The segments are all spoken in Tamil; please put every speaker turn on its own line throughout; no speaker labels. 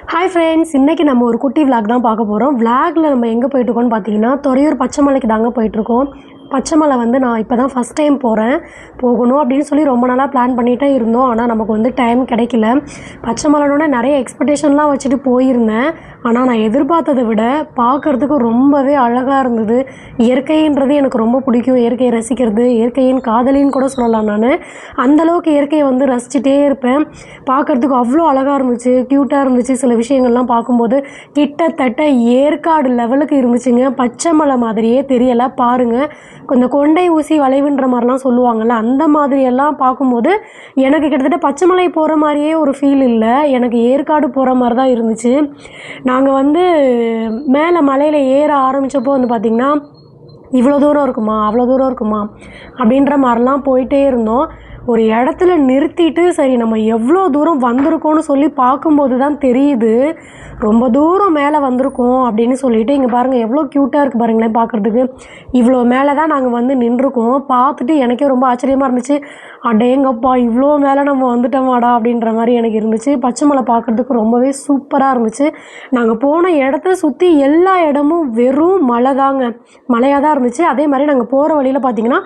ஹாய் ஃப்ரெண்ட்ஸ், இன்றைக்கி நம்ம ஒரு குட்டி விளாக் தான் பார்க்க போகிறோம். விளாகில் நம்ம எங்கே போயிட்டுருக்கோம்னு பார்த்தீங்கன்னா துறையூர் பச்சைமலைக்கு தாங்க போயிட்டுருக்கோம். பச்சைமலை வந்து நான் இப்போ தான் ஃபஸ்ட் டைம் போகணும் அப்படின்னு சொல்லி ரொம்ப நாளாக பிளான் பண்ணிகிட்டே இருந்தோம். ஆனால் நமக்கு வந்து டைம் கிடைக்கல. பச்சைமலைனோட நிறைய எக்ஸ்பெக்டேஷன்லாம் வச்சுட்டு போயிருந்தேன். ஆனால் நான் எதிர்பார்த்ததை விட பார்க்குறதுக்கு ரொம்பவே அழகாக இருந்தது. இயற்கைன்றது எனக்கு ரொம்ப பிடிக்கும். இயற்கையை ரசிக்கிறது, இயற்கையின் காதலின்னு கூட சொல்லலாம். நான் அந்தளவுக்கு இயற்கையை வந்து ரசிச்சுட்டே இருப்பேன். பார்க்குறதுக்கு அவ்வளோ அழகாக இருந்துச்சு, க்யூட்டாக இருந்துச்சு. சில விஷயங்கள்லாம் பார்க்கும்போது கிட்டத்தட்ட ஏற்காடு லெவலுக்கு இருந்துச்சுங்க. பச்சைமலை மாதிரியே தெரியலை. பாருங்கள், கொஞ்சம் கொண்டை ஊசி வளைவுன்ற மாதிரிலாம் சொல்லுவாங்கள்ல, அந்த மாதிரியெல்லாம் பார்க்கும்போது எனக்கு கிட்டத்தட்ட பச்சைமலை போகிற மாதிரியே ஒரு ஃபீல் இல்லை, எனக்கு ஏற்காடு போகிற மாதிரி தான் இருந்துச்சு. நாங்கள் வந்து மேலே மலையில் ஏற ஆரம்பித்தப்போ வந்து பார்த்திங்கன்னா இவ்வளோ தூரம் இருக்குமா, அவ்வளோ தூரம் இருக்குமா அப்படின்ற மாதிரிலாம் போயிட்டே இருந்தோம். ஒரு இடத்துல நிறுத்திட்டு சரி நம்ம எவ்வளோ தூரம் வந்திருக்கோன்னு சொல்லி பார்க்கும்போது தான் தெரியுது ரொம்ப தூரம் மேலே வந்திருக்கோம் அப்படின்னு சொல்லிட்டு. இங்கே பாருங்கள் எவ்வளோ க்யூட்டாக இருக்குது பாருங்களேன் பார்க்குறதுக்கு. இவ்வளோ மேலே தான் நாங்கள் வந்து நின்றுருக்கோம். பார்த்துட்டு எனக்கே ரொம்ப ஆச்சரியமாக இருந்துச்சு. அடேங்கப்பா, இவ்வளோ மேலே நம்ம வந்துட்டோமாடா அப்படின்ற மாதிரி எனக்கு இருந்துச்சு. பச்சைமலை பார்க்குறதுக்கு ரொம்பவே சூப்பராக இருந்துச்சு. நாங்கள் போன இடத்த சுற்றி எல்லா இடமும் வெறும் மலை தாங்க, மலையாக தான் இருந்துச்சு. அதே மாதிரி நாங்கள் போகிற வழியில் பார்த்திங்கன்னா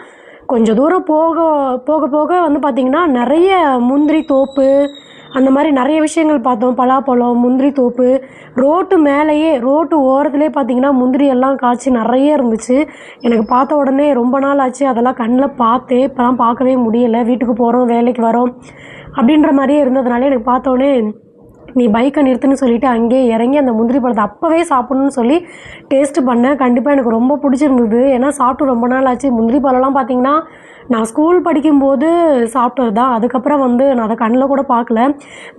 கொஞ்சம் தூரம் போக போக போக வந்து பார்த்திங்கன்னா நிறைய முந்திரி தோப்பு அந்த மாதிரி நிறைய விஷயங்கள் பார்த்தோம். பலாப்பழம், முந்திரி தோப்பு, ரோட்டு மேலேயே ரோட்டு ஓரத்துலேயே பார்த்திங்கன்னா முந்திரி எல்லாம் காய்ச்சி நிறைய இருந்துச்சு. எனக்கு பார்த்த உடனே ரொம்ப நாள் ஆச்சு அதெல்லாம் கண்ணில் பார்த்தேன். இப்போலாம் பார்க்கவே முடியலை. வீட்டுக்கு போகிறோம், வேலைக்கு வரோம் அப்படின்ற மாதிரியே இருந்ததுனால எனக்கு பார்த்தோன்னே நீ பைக்கை நிறுத்துன்னு சொல்லிவிட்டு அங்கேயே இறங்கி அந்த முந்திரி பழத்தை அப்போவே சாப்பிட்ணுன்னு சொல்லி டேஸ்ட்டு பண்ணேன். கண்டிப்பாக எனக்கு ரொம்ப பிடிச்சிருந்தது. ஏன்னா சாப்பிட்டு ரொம்ப நாள் ஆச்சு. முந்திரி பழம்லாம் பார்த்திங்கன்னா நான் ஸ்கூல் படிக்கும்போது சாப்பிட்டது தான். அதுக்கப்புறம் வந்து நான் அதை கண்ணில் கூட பார்க்கல.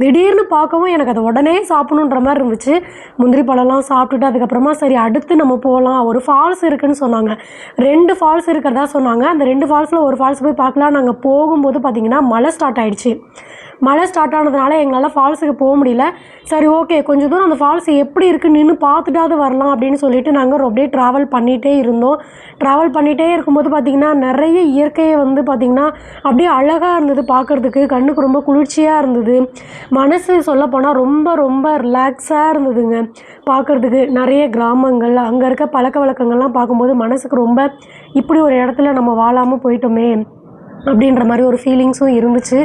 திடீர்னு பார்க்கவும் எனக்கு அதை உடனே சாப்பிட்ணுன்ற மாதிரி இருந்துச்சு. முந்திரி பழம்லாம் சாப்பிட்டுட்டு அதுக்கப்புறமா சரி அடுத்து நம்ம போகலாம். ஒரு ஃபால்ஸ் இருக்குதுன்னு சொன்னாங்க, 2 ஃபால்ஸ் இருக்கிறதா சொன்னாங்க. அந்த 2 ஃபால்ஸில் ஒரு ஃபால்ஸ் போய் பார்க்கலாம். நாங்கள் போகும்போது பார்த்திங்கன்னா மழை ஸ்டார்ட் ஆகிடுச்சு. மழை ஸ்டார்ட் ஆனதுனால எங்களால் ஃபால்ஸுக்கு போக முடியல. சரி ஓகே, கொஞ்சம் தூரம் அந்த ஃபால்ஸ் எப்படி இருக்குன்னு நின்று பார்த்துட்டாவது வரலாம் அப்படின்னு சொல்லிட்டு நாங்கள் அப்படியே ட்ராவல் பண்ணிகிட்டே இருந்தோம். ட்ராவல் பண்ணிகிட்டே இருக்கும்போது பார்த்திங்கன்னா நிறைய இயற்கையை வந்து பார்த்திங்கன்னா அப்படியே அழகாக இருந்தது பார்க்குறதுக்கு. கண்ணுக்கு ரொம்ப குளிர்ச்சியாக இருந்தது. மனசு சொல்லப்போனால் ரொம்ப ரொம்ப ரிலாக்ஸாக இருந்ததுங்க பார்க்குறதுக்கு. நிறைய கிராமங்கள், அங்கே இருக்க பழக்க வழக்கங்கள்லாம் பார்க்கும்போது மனசுக்கு ரொம்ப இப்படி ஒரு இடத்துல நம்ம வாழாமல் போயிட்டோமே அப்படின்ற மாதிரி ஒரு ஃபீலிங்ஸும் இருந்துச்சு.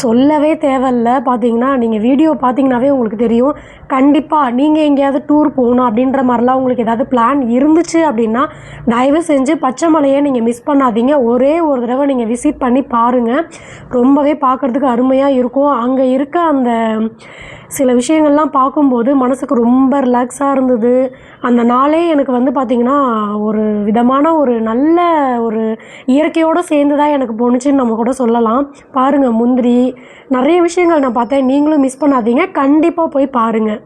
சொல்லவே தேவையில்ல. பார்த்தீங்கன்னா நீங்கள் வீடியோ பார்த்தீங்கன்னாவே உங்களுக்கு தெரியும். கண்டிப்பாக நீங்கள் எங்கேயாவது டூர் போகணும் அப்படின்ற மாதிரிலாம் உங்களுக்கு ஏதாவது பிளான் இருந்துச்சு அப்படின்னா தயவு செஞ்சு பச்சைமலையை நீங்கள் மிஸ் பண்ணாதீங்க. ஒரே ஒரு தடவை நீங்கள் விசிட் பண்ணி பாருங்கள். ரொம்பவே பார்க்குறதுக்கு அருமையாக இருக்கும். அங்கே இருக்க அந்த சில விஷயங்கள்லாம் பார்க்கும்போது மனசுக்கு ரொம்ப ரிலாக்ஸாக இருந்தது. அந்த நாளே எனக்கு வந்து பார்த்திங்கன்னா ஒரு விதமான ஒரு நல்ல ஒரு இயற்கையோடு சேர்ந்து தான் எனக்கு போணுச்சுன்னு நம்ம கூட சொல்லலாம். பாருங்கள், முந்திரி நிறைய விஷயங்கள் நான் பார்த்தேன். நீங்களும் மிஸ் பண்ணாதீங்க, கண்டிப்பாக போய் பாருங்கள்.